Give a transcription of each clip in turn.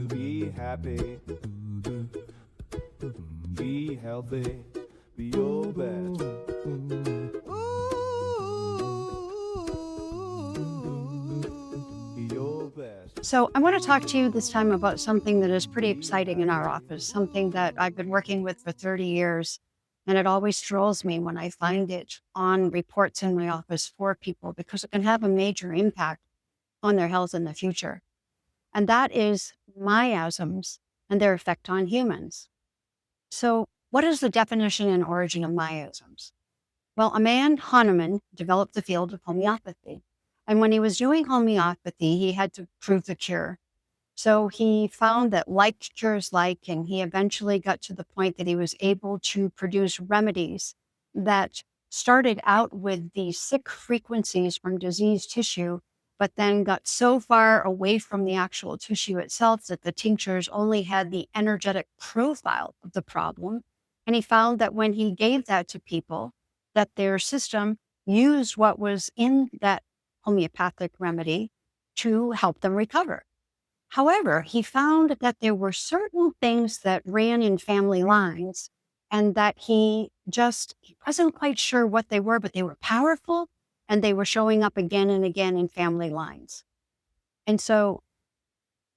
Be happy, be healthy, be your best. Be your best. So, I want to talk to you this time about something that is pretty exciting in our office, something that I've been working with for 30 years. And it always thrills me when I find it on reports in my office for people because it can have a major impact on their health in the future. And that is miasms and their effect on humans. So, what is the definition and origin of miasms? Well, a man, Hahnemann, developed the field of homeopathy. And when he was doing homeopathy, he had to prove the cure. So he found that like cures like, and he eventually got to the point that he was able to produce remedies that started out with the sick frequencies from diseased tissue, but then got so far away from the actual tissue itself that the tinctures only had the energetic profile of the problem. And he found that when he gave that to people, that their system used what was in that homeopathic remedy to help them recover. However, he found that there were certain things that ran in family lines and that he wasn't quite sure what they were, but they were powerful and they were showing up again and again in family lines. And so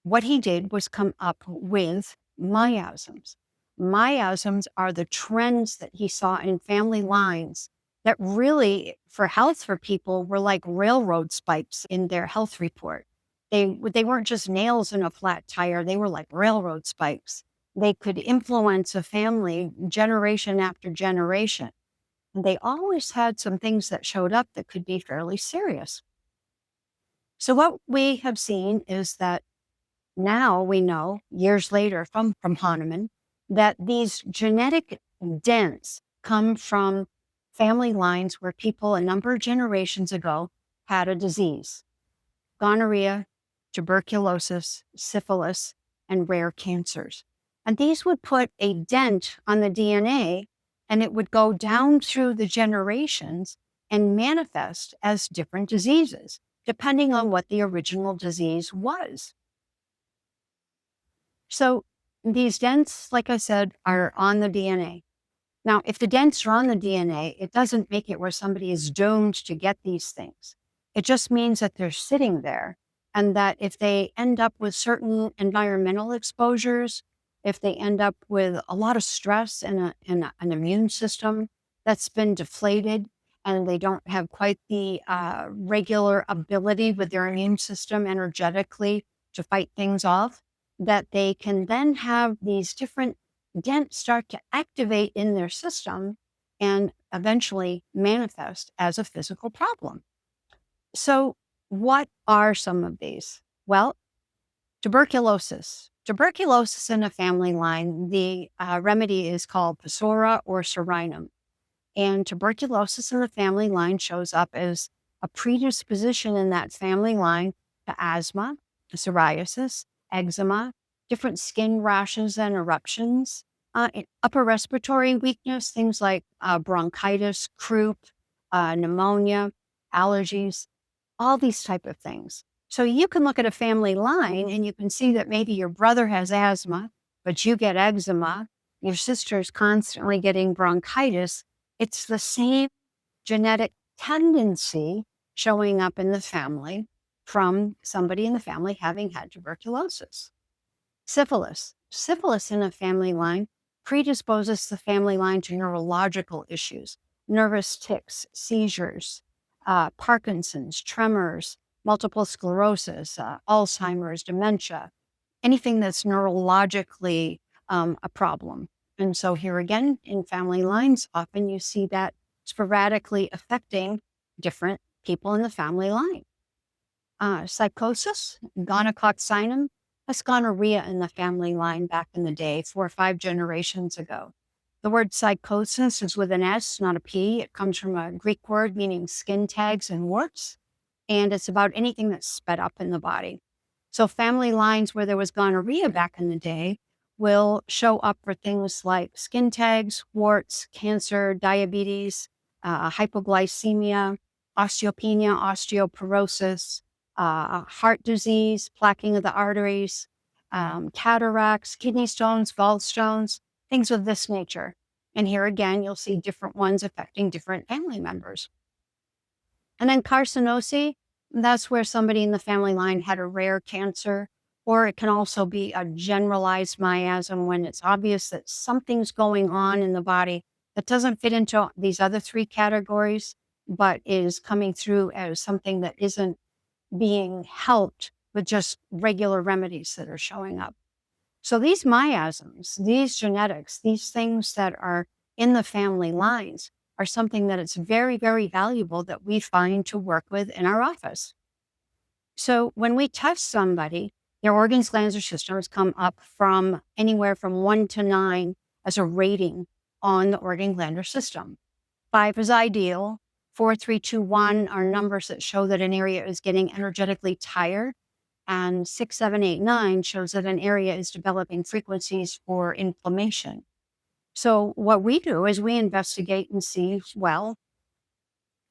what he did was come up with miasms. Miasms are the trends that he saw in family lines that really, for health for people, were like railroad spikes in their health report. They weren't just nails in a flat tire, they were like railroad spikes. They could influence a family generation after generation. And they always had some things that showed up that could be fairly serious. So what we have seen is that now we know, years later from Hahnemann, that these genetic dents come from family lines where people a number of generations ago had a disease: gonorrhea, tuberculosis, syphilis, and rare cancers. And these would put a dent on the DNA and it would go down through the generations and manifest as different diseases, depending on what the original disease was. So these dents, like I said, are on the DNA. Now, if the dents are on the DNA, it doesn't make it where somebody is doomed to get these things. It just means that they're sitting there and that if they end up with certain environmental exposures, if they end up with a lot of stress and an immune system that's been deflated and they don't have quite the regular ability with their immune system energetically to fight things off, that they can then have these different dents start to activate in their system and eventually manifest as a physical problem. So, what are some of these? Well, tuberculosis. Tuberculosis in a family line, the remedy is called Psora or Serinum. And tuberculosis in the family line shows up as a predisposition in that family line to asthma, psoriasis, eczema, different skin rashes and eruptions, upper respiratory weakness, things like bronchitis, croup, pneumonia, allergies, all these type of things. So you can look at a family line and you can see that maybe your brother has asthma, but you get eczema. Your sister's constantly getting bronchitis. It's the same genetic tendency showing up in the family from somebody in the family having had tuberculosis. Syphilis. Syphilis in a family line predisposes the family line to neurological issues, nervous tics, seizures, Parkinson's, tremors, multiple sclerosis, Alzheimer's, dementia, anything that's neurologically a problem. And so here again, in family lines, often you see that sporadically affecting different people in the family line. Psychosis, gonococcinum, that's gonorrhea in the family line back in the day, 4 or 5 generations ago. The word psychosis is with an S, not a P. It comes from a Greek word meaning skin tags and warts, and it's about anything that's sped up in the body. So family lines where there was gonorrhea back in the day will show up for things like skin tags, warts, cancer, diabetes, hypoglycemia, osteopenia, osteoporosis, heart disease, plaquing of the arteries, cataracts, kidney stones, gallstones, things of this nature. And here again, you'll see different ones affecting different family members. And then carcinosis, that's where somebody in the family line had a rare cancer, or it can also be a generalized miasm when it's obvious that something's going on in the body that doesn't fit into these other three categories, but is coming through as something that isn't being helped with just regular remedies that are showing up. So these miasms, these genetics, these things that are in the family lines are something that it's very, very valuable that we find to work with in our office. So when we test somebody, their organs, glands, or systems come up from anywhere from 1 to 9 as a rating on the organ, gland, or system. 5 is ideal. 4, 3, 2, 1 are numbers that show that an area is getting energetically tired. And 6, 7, 8, 9 shows that an area is developing frequencies for inflammation. So what we do is we investigate and see, well,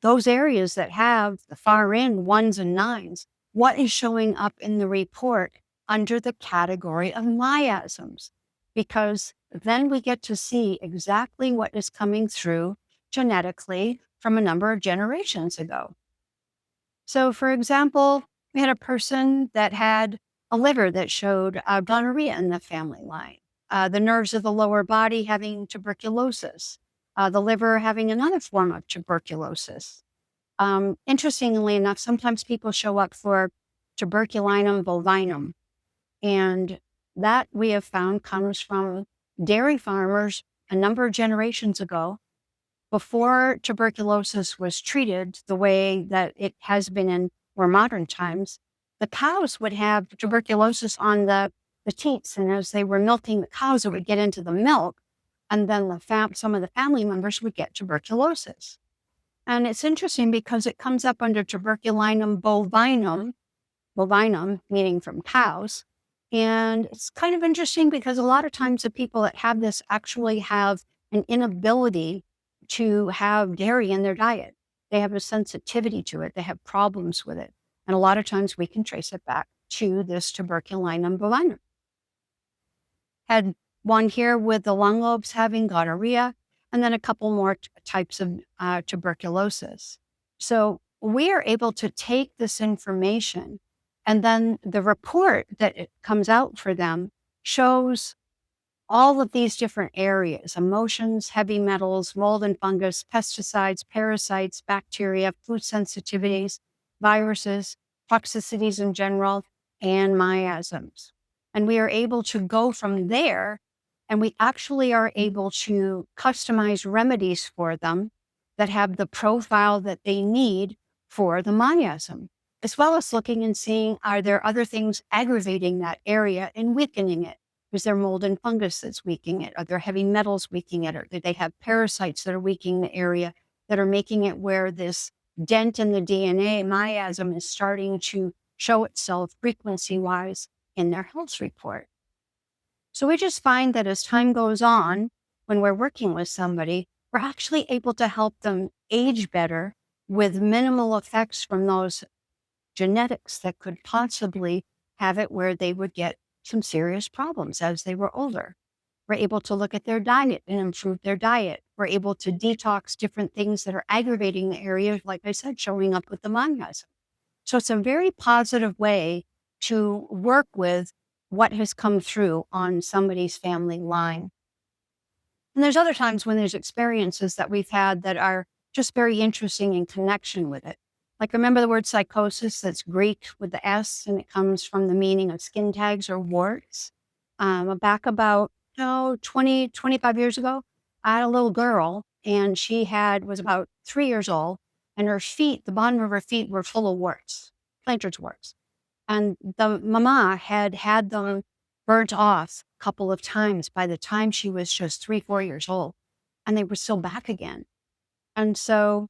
those areas that have the far end 1s and 9s, what is showing up in the report under the category of miasms? Because then we get to see exactly what is coming through genetically from a number of generations ago. So, for example, we had a person that had a liver that showed gonorrhea in the family line, the nerves of the lower body having tuberculosis, the liver having another form of tuberculosis. Interestingly enough, sometimes people show up for tuberculinum bovinum, and that we have found comes from dairy farmers a number of generations ago. Before tuberculosis was treated the way that it has been in more modern times, the cows would have tuberculosis on the teats. And as they were milking the cows, it would get into the milk. And then some of the family members would get tuberculosis. And it's interesting because it comes up under tuberculinum bovinum meaning from cows. And it's kind of interesting because a lot of times the people that have this actually have an inability to have dairy in their diet. They have a sensitivity to it. They have problems with it. And a lot of times we can trace it back to this tuberculinum bovinum. Had one here with the lung lobes having gonorrhea, and then a couple more types of tuberculosis. So we are able to take this information, and then the report that it comes out for them shows all of these different areas: emotions, heavy metals, mold and fungus, pesticides, parasites, bacteria, food sensitivities, viruses, toxicities in general, and miasms. And we are able to go from there, and we actually are able to customize remedies for them that have the profile that they need for the miasm, as well as looking and seeing, are there other things aggravating that area and weakening it? Is there mold and fungus that's weakening it? Are there heavy metals weakening it? Or do they have parasites that are weakening the area that are making it where this dent in the DNA miasm is starting to show itself frequency-wise in their health report? So we just find that as time goes on, when we're working with somebody, we're actually able to help them age better with minimal effects from those genetics that could possibly have it where they would get some serious problems as they were older. We're able to look at their diet and improve their diet. We're able to detox different things that are aggravating the area, like I said, showing up with the miasm. So it's a very positive way to work with what has come through on somebody's family line. And there's other times when there's experiences that we've had that are just very interesting in connection with it. Like, remember the word psychosis? That's Greek with the S, and it comes from the meaning of skin tags or warts. Back about 20, 25 years ago, I had a little girl, and she was about 3 years old, and her feet, the bottom of her feet, were full of warts, plantar's warts. And the mama had them burnt off a couple of times by the time she was just 3, 4 years old, and they were still back again. And so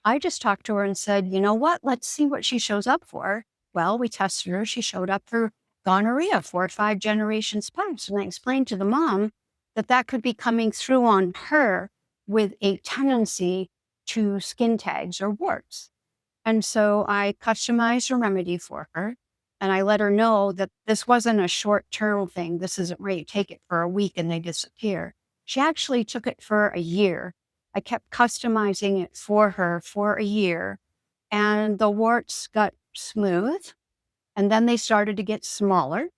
I just talked to her and said, you know what? Let's see what she shows up for. Well, we tested her. She showed up for gonorrhea 4 or 5 generations past. And I explained to the mom that could be coming through on her with a tendency to skin tags or warts. And so I customized a remedy for her. And I let her know that this wasn't a short-term thing. This isn't where you take it for a week and they disappear. She actually took it for a year. I kept customizing it for her for a year, and the warts got smooth, and then they started to get smaller,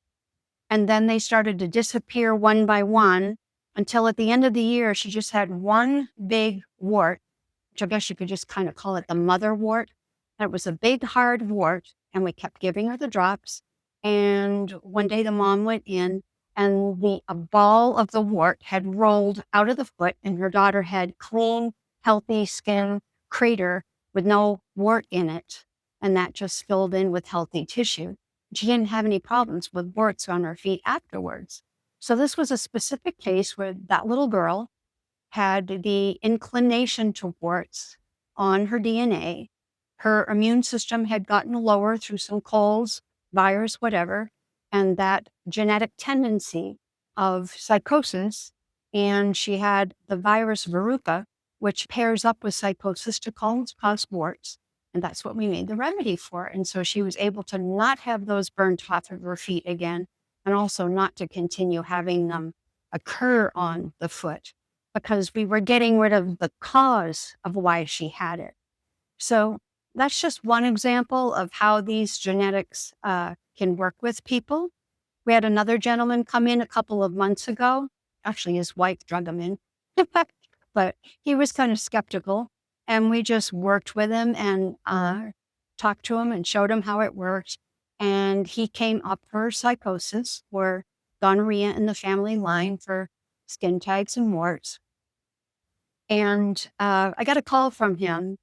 and then they started to disappear one by one until at the end of the year, she just had one big wart, which I guess you could just kind of call it the mother wart. And it was a big, hard wart, and we kept giving her the drops. And one day the mom went in, and a ball of the wart had rolled out of the foot, and her daughter had clean, healthy skin crater with no wart in it. And that just filled in with healthy tissue. She didn't have any problems with warts on her feet afterwards. So this was a specific case where that little girl had the inclination to warts on her DNA. Her immune system had gotten lower through some colds, virus, whatever, and that genetic tendency of psychosis. And she had the virus verruca, which pairs up with psychosis to cause warts. And that's what we made the remedy for. And so she was able to not have those burnt off of her feet again, and also not to continue having them occur on the foot, because we were getting rid of the cause of why she had it. So that's just one example of how these genetics can work with people. We had another gentleman come in a couple of months ago. Actually, his wife drug him in, but he was kind of skeptical. And we just worked with him and talked to him and showed him how it worked. And he came up for psychosis, or gonorrhea in the family line, for skin tags and warts. And I got a call from him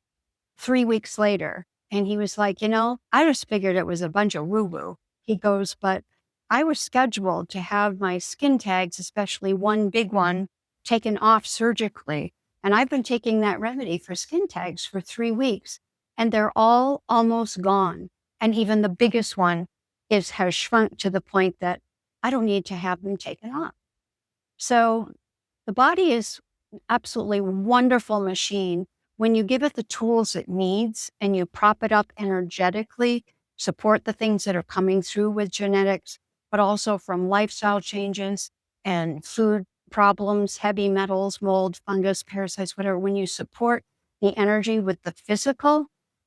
3 weeks later, and he was like, I just figured it was a bunch of woo-woo. He goes, but I was scheduled to have my skin tags, especially one big one, taken off surgically. And I've been taking that remedy for skin tags for 3 weeks, and they're all almost gone. And even the biggest one has shrunk to the point that I don't need to have them taken off. So the body is absolutely wonderful machine. When you give it the tools it needs and you prop it up energetically, support the things that are coming through with genetics, but also from lifestyle changes and food problems, heavy metals, mold, fungus, parasites, whatever. When you support the energy with the physical,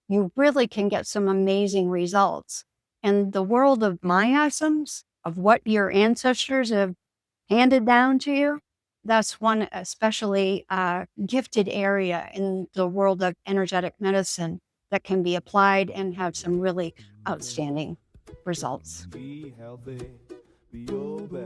you really can get some amazing results. And the world of miasms, of what your ancestors have handed down to you, that's one especially gifted area in the world of energetic medicine that can be applied and have some really outstanding results. Be healthy, be your best.